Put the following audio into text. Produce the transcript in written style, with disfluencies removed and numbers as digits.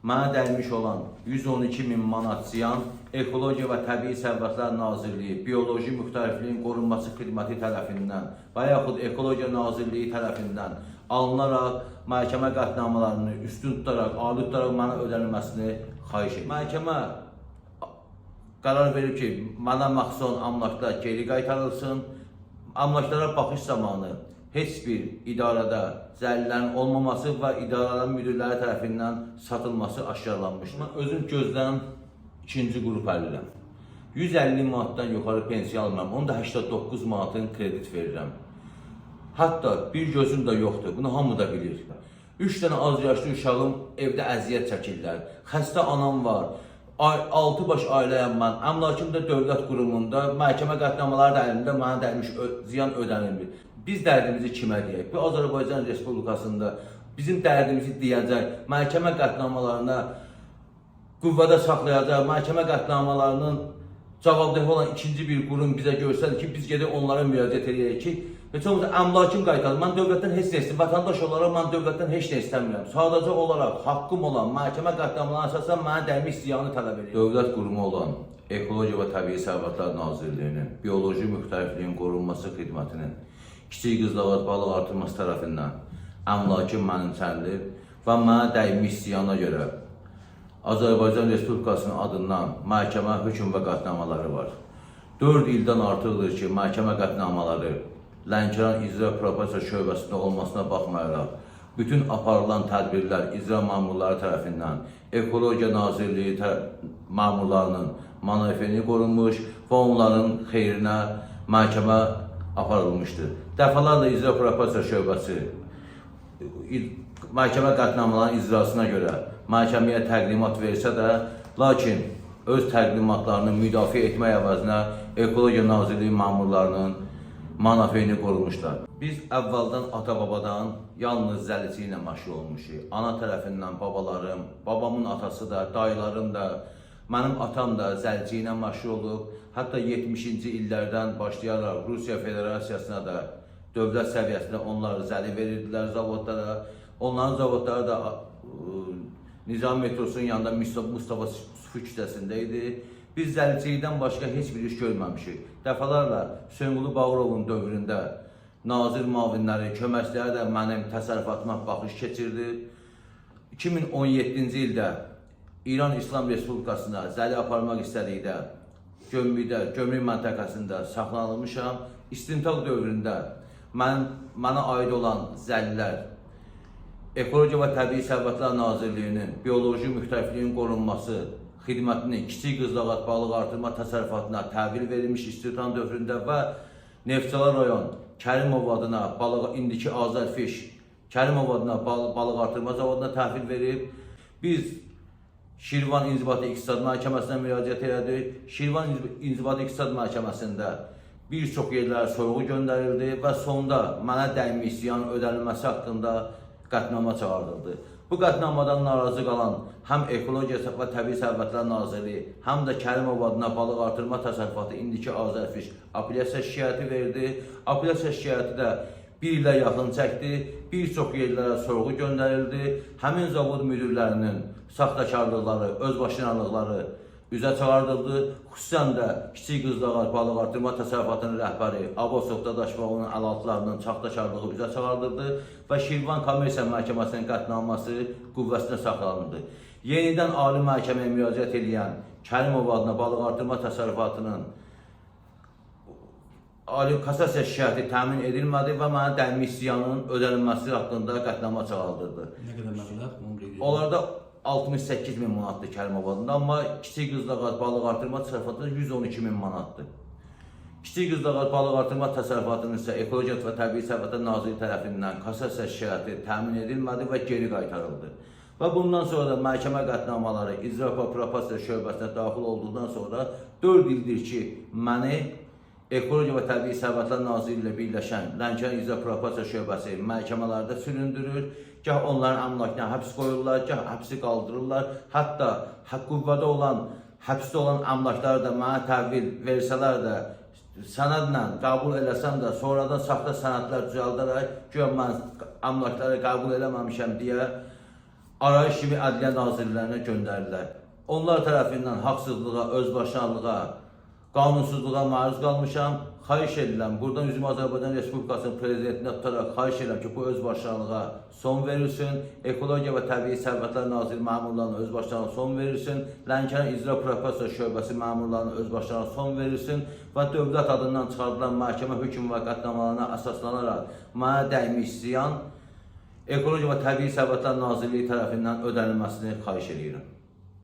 mənə dəymiş olan 112.000 manat ziyan Ekologiya və Təbii Sərvətlər Nazirliyi Bioloji Müxtəlifliyin Qorunması Xidməti tərəfindən və yaxud Ekologiya Nazirliyi tərəfindən alınaraq məhkəmə qətnamələrini üstün tutaraq, ali tutaraq mənə ödənilməsini xahiş edir. Məhkəmə qərar verib ki, mənə məxsus olan əmlaklar geri qaytarılsın. Əmlaklara baxış zamanı heç bir idarədə zəlillərin olmaması və idarələrin müdirləri tərəfindən satılması aşkarlanmışdır. Mən özüm gözləm ikinci qrup əliləm. 150 manatdan yuxarı pensiya almıram, onu da 89 manatın kredit verirəm. Hətta bir gözüm də yoxdur, bunu hamı da bilir. 3 dənə az yaşlı uşağım evdə əziyyət çəkirlər. Xəstə anam var. 6 baş ailəyəm mən. Əmlakım da dövlət qurumunda, məhkəmə qətnamaları da əlimdə mənə dəymiş ziyan ödənilmir. Biz dərdimizi kimə deyək? Bu Azərbaycan Respublikasında bizim dərdimizi deyəcək, məhkəmə qətnamalarına qüvvədə saxlayacaq, məhkəmə qətnamalarının cavabdehi olan ikinci bir qurum bizə göstərir ki, biz gedək onlara müraciət edək ki, heç olmasa əmlakım qaytarır. Mən dövlətdən heç nə istəyirəm. Vətəndaş olaraq mən dövlətdən heç nə istəmirəm. Sadəcə olaraq haqqım olan məhkəmə qətnamalarına əsasən mənə dəymiş ziyanı tələb edir. Dövlət qurumu olan Ekologiya və Təbii Sərvətlər Nazirliyinin Bioloji Müxtəlifliyin Qorunması Xidmətinin Kiçik Qızılağac Balıq Artırması tərəfindən əmlakım mənimsənilib və mənə dəymiş ziyana görə Azərbaycan Respublikasının adından məhkəmə hökm və qətnamaları var. 4 ildən artıqdır ki, məhkəmə qətnamaları Lənkəran İcra Prokuror şöbəsində olmasına baxmayaraq, bütün aparılan tədbirlər icra məmurları tərəfindən Ekologiya Nazirliyi məmurlarının manifeni qorunmuş və onların xeyrinə məhkəmə aparılmışdır. Dəfələrlə İcra Prokuror şöbəsi məhkəmə qətnamalarının icrasına görə məhkəməyə təqdimat versə də, lakin öz təqdimatlarını müdafiə etmək əvəzinə Ekologiya Nazirliyi məmurlarının manafeyini qorumuşlar. Biz əvvəldən ata-babadan yalnız zəlici ilə məşğul olmuşuq. Ana tərəfindən babalarım, babamın atası da, dayılarım da, mənim atam da zəlici ilə məşğul olub. Hətta 70-ci illərdən başlayaraq Rusiya Federasiyasına da dövlət səviyyəsində onlar zəli verirdilər zavodlara. Onların zavodları da Nizam metrosunun yanında Mustafa Sufi küçəsində idi. Biz zəlicilikdən başqa heç bir iş görməmişik. Dəfələrlə Söngülü Bağırovun dövründə nazir müavinləri, köməkçiləri də mənim təsərrüfatıma baxış keçirdi. 2017-ci ildə İran İslam Respublikasına zəli aparmaq istədikdə gömrük məntəqəsində saxlanılmışam. İstintaq dövründə mənə aid olan zəlilər Ekologiya və Təbii Sərvətlər Nazirliyinin Bioloji Müxtəlifliyin Qorunması Xidmətinin Kiçik Qızılağac Balıq Artırma Təsərrüfatına təhvil verilmiş istihdam dövründə və Neftçala rayon Kərimov adına indiki Azərfiş Kərimov adına balıq artırma zavoduna təhvil verib. Biz Şirvan İnzibati İqtisad Məhkəməsinə müraciət elədik. Şirvan İnzibati İqtisad Məhkəməsində bir çox yerlərə sorğu göndərildi və sonda mənə dəymiş ziyan ödənilməsi haqqında qətnamə çağırıldı. Bu qətnamadan narazı qalan həm Ekologiya və Təbii Sərvətlər Nazirliyi, həm də Kərimov adına balıq artırma təsərrüfatı indiki Azərfiş apellyasiya şikayəti verdi. Apellyasiya şikayəti də 1 ilə yaxın çəkdi. Bir çox yerlərə sorğu göndərildi. Həmin zavod müdirlərinin saxtakarlıqları, özbaşınalıqları üzə çağırıldı. Xüsusən də Kiçik Qızılağac Balıq Artırma Təsərrüfatının rəhbəri Abbasov Dadaşoğlu'nun əlaltılarının saxtakarlığı üzə çağırıldı və Şirvan Kommersiya Məhkəməsinin qətnamması qüvvəsinə saxlanıldı. Yenidən Ali Məhkəməyə müraciət edən Kərimov adına Balıq Artırma Təsərrüfatının Ali Kassasiya şikayəti təmin edilmədi və mənə dəymiş ziyanın ödənilməsi haqqında qətnamə çağırıldı. Nə qədər məbləğ? Onlarda 68.000 manatdır Kərimov adında, amma Kiçik Qızılağac Balıq Artırma Təsərrüfatı 112.000 manatdır. Kiçik Qızılağac Balıq Artırma Təsərrüfatının isə Ekologiya və Təbii Sərvətlər Nazirliyi tərəfindən kassasiya şikayəti təmin edilmədi və geri qaytarıldı. Və bundan sonra da məhkəmə qətnamaları İcra Prokuror şöbəsinə daxil olduqdan sonra 4 ildir ki, məni Ekologiya və Təbii Sərvətlər Nazirliyi ilə birləşən Lənkəran İcra Prokuror şöbəsi məhkəmələrdə süründürür. Gah onların əmlakına həbs qoyurlar, gah həbsi qaldırırlar. Hətta qüvvədə olan, həbsdə olan əmlakları da mənə təhvil versələr də, sənədlə qəbul eləsəm də, sonradan saxta sənədlər düzəldirək, güya mən əmlakları qəbul eləməmişəm deyə Arayış kimi Ədliyyə Nazirlərinə göndərirlər. Onlar tərəfindən haqsızlığa, özbaşınalığa, qanunsuzluğa maruz qalmışam. Xahiş edirəm, buradan üzümü Azərbaycan Respublikasının prezidentinə tutaraq xahiş edirəm ki, bu özbaşınalığa son verilsin. Ekologiya və Təbii Sərvətlər Naziri məmurlarının özbaşınalığına son verilsin. Lənkəran İcra Professor Şöbəsi məmurlarının özbaşınalığına son verilsin və dövlət adından çıxardılan məhkəmə hökm və qətnamalarına əsaslanaraq mənə dəymiş ziyan Ekologiya və Təbii Sərvətlər Nazirliyi tərəfindən ödənilməsini xahiş edirəm.